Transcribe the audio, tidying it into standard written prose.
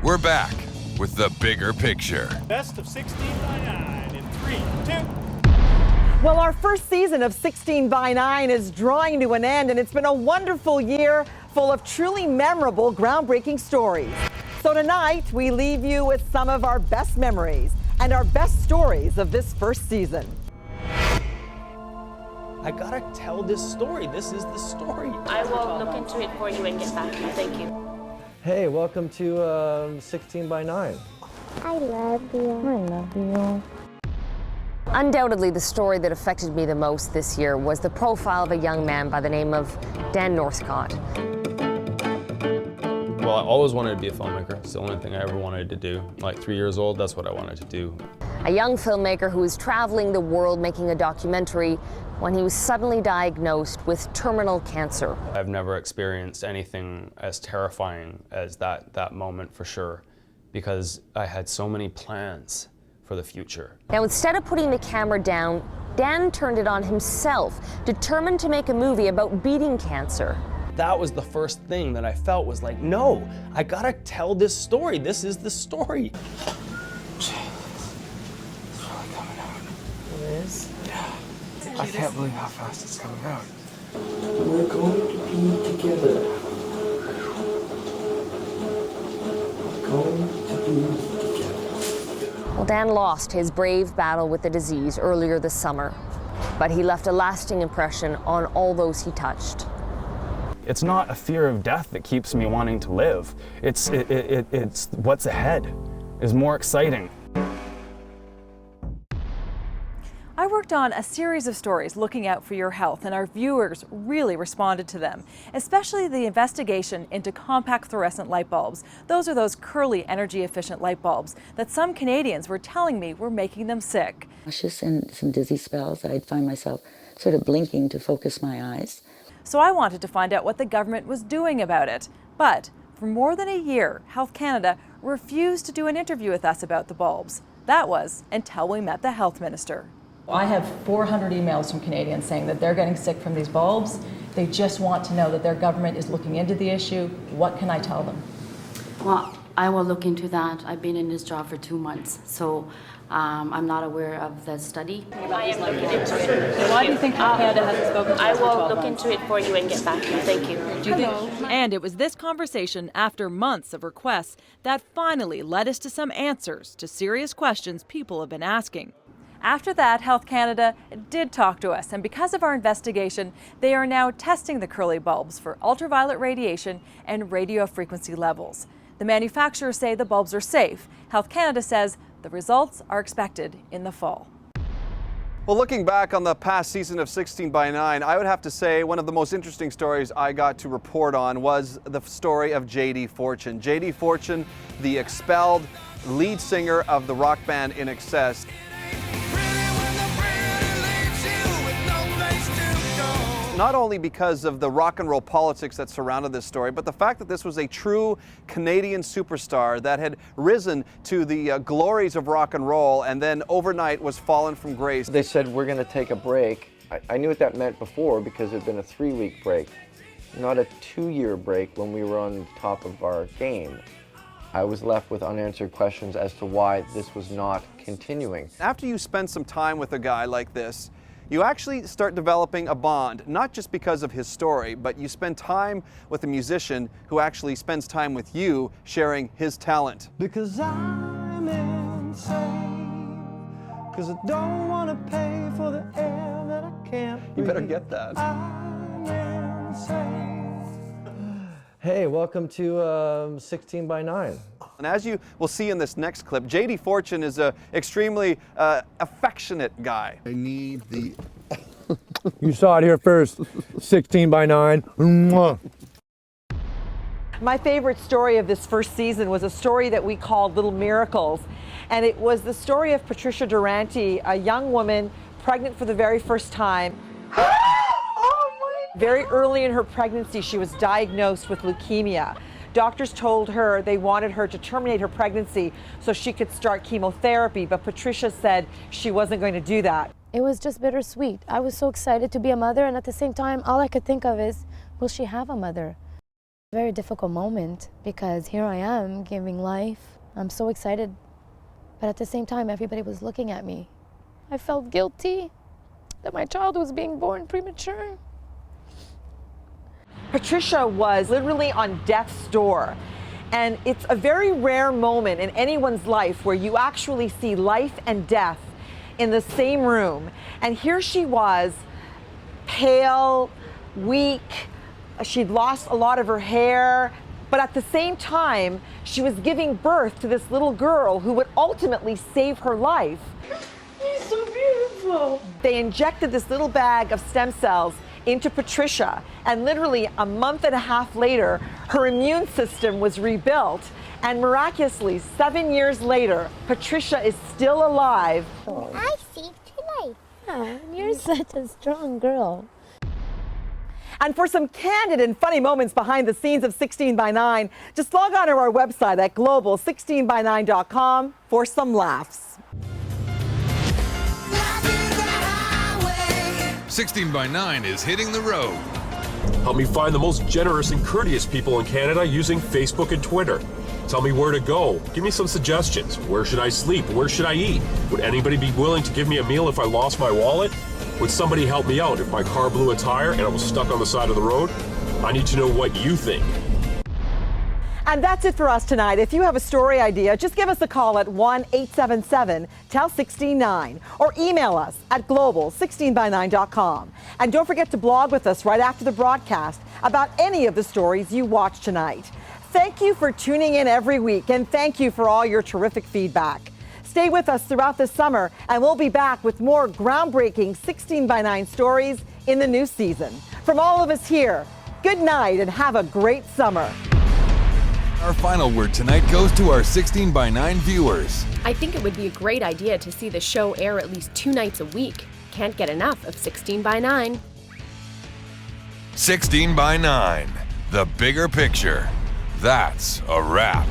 We're back with the bigger picture. Best of 16 by 9 in 3, 2. Well, our first season of 16 by 9 is drawing to an end, and it's been a wonderful year full of truly memorable, groundbreaking stories. So tonight, we leave you with some of our best memories and our best stories of this first season. I gotta tell this story. This is the story. I will look into it for you and get back to you. Thank you. Hey, welcome to 16 by 9. I love you. I love you. Undoubtedly, the story that affected me the most this year was the profile of a young man by the name of Dan Northcott. Well, I always wanted to be a filmmaker. It's the only thing I ever wanted to do. Like 3 years old, that's what I wanted to do. A young filmmaker who was traveling the world making a documentary when he was suddenly diagnosed with terminal cancer. I've never experienced anything as terrifying as that moment for sure, because I had so many plans for the future. Now, instead of putting the camera down, Dan turned it on himself, determined to make a movie about beating cancer. That was the first thing that I felt was like, no, I gotta tell this story. This is the story. I can't believe how fast it's coming out. We're going to be together. We're going to be together. Well, Dan lost his brave battle with the disease earlier this summer, but he left a lasting impression on all those he touched. It's not a fear of death that keeps me wanting to live. It's what's ahead is more exciting. I worked on a series of stories looking out for your health, and our viewers really responded to them, especially the investigation into compact fluorescent light bulbs. Those are those curly, energy-efficient light bulbs that some Canadians were telling me were making them sick. Nauseous and some dizzy spells. I'd find myself sort of blinking to focus my eyes. So I wanted to find out what the government was doing about it. But for more than a year, Health Canada refused to do an interview with us about the bulbs. That was until we met the health minister. I have 400 emails from Canadians saying that they're getting sick from these bulbs. They just want to know that their government is looking into the issue. What can I tell them? Well, I will look into that. I've been in this job for 2 months, so I'm not aware of the study. I am looking into it. Why do you think Health Canada hasn't spoken to I us for will 12 look months? into it for you and get back to you. Thank you. Do you think? And it was this conversation, after months of requests, that finally led us to some answers to serious questions people have been asking. After that, Health Canada did talk to us, and because of our investigation, they are now testing the curly bulbs for ultraviolet radiation and radio frequency levels. The manufacturers say the bulbs are safe. Health Canada says the results are expected in the fall. Well, looking back on the past season of 16 by 9, I would have to say one of the most interesting stories I got to report on was the story of J.D. Fortune. J.D. Fortune, the expelled lead singer of the rock band INXS. Not only because of the rock and roll politics that surrounded this story, but the fact that this was a true Canadian superstar that had risen to the glories of rock and roll and then overnight was fallen from grace. They said, we're going to take a break. I knew what that meant before because it had been a 3-week break, not a 2-year break when we were on top of our game. I was left with unanswered questions as to why this was not continuing. After you spend some time with a guy like this, you actually start developing a bond, not just because of his story, but you spend time with a musician who actually spends time with you sharing his talent. Because I'm insane. Because I don't want to pay for the air that I can't breathe. You better get that. I'm insane. Hey, welcome to 16 by 9. And as you will see in this next clip, J.D. Fortune is an extremely affectionate guy. I need the... You saw it here first. 16 by 9. Mwah. My favorite story of this first season was a story that we called Little Miracles. And it was the story of Patricia Durante, a young woman pregnant for the very first time. Very early in her pregnancy, she was diagnosed with leukemia. Doctors told her they wanted her to terminate her pregnancy so she could start chemotherapy, but Patricia said she wasn't going to do that. It was just bittersweet. I was so excited to be a mother, and at the same time, all I could think of is, will she have a mother? Very difficult moment because here I am giving life. I'm so excited, but at the same time, everybody was looking at me. I felt guilty that my child was being born premature. Patricia was literally on death's door. And it's a very rare moment in anyone's life where you actually see life and death in the same room. And here she was, pale, weak. She'd lost a lot of her hair. But at the same time, she was giving birth to this little girl who would ultimately save her life. You're so beautiful. They injected this little bag of stem cells into Patricia, and literally a month and a half later, her immune system was rebuilt, and miraculously, 7 years later, Patricia is still alive. I saved your life. Oh, you're such a strong girl. And for some candid and funny moments behind the scenes of 16 by 9, just log on to our website at global16by9.com for some laughs. 16 by 9 is hitting the road. Help me find the most generous and courteous people in Canada using Facebook and Twitter. Tell me where to go. Give me some suggestions. Where should I sleep? Where should I eat? Would anybody be willing to give me a meal if I lost my wallet? Would somebody help me out if my car blew a tire and I was stuck on the side of the road? I need to know what you think. And that's it for us tonight. If you have a story idea, just give us a call at 1-877-TEL-16-9 or email us at global16by9.com. And don't forget to blog with us right after the broadcast about any of the stories you watch tonight. Thank you for tuning in every week, and thank you for all your terrific feedback. Stay with us throughout the summer, and we'll be back with more groundbreaking 16 by 9 stories in the new season. From all of us here, good night and have a great summer. Our final word tonight goes to our 16 by 9 viewers. I think it would be a great idea to see the show air at least 2 nights a week. Can't get enough of 16 by 9. 16 by 9, the bigger picture. That's a wrap.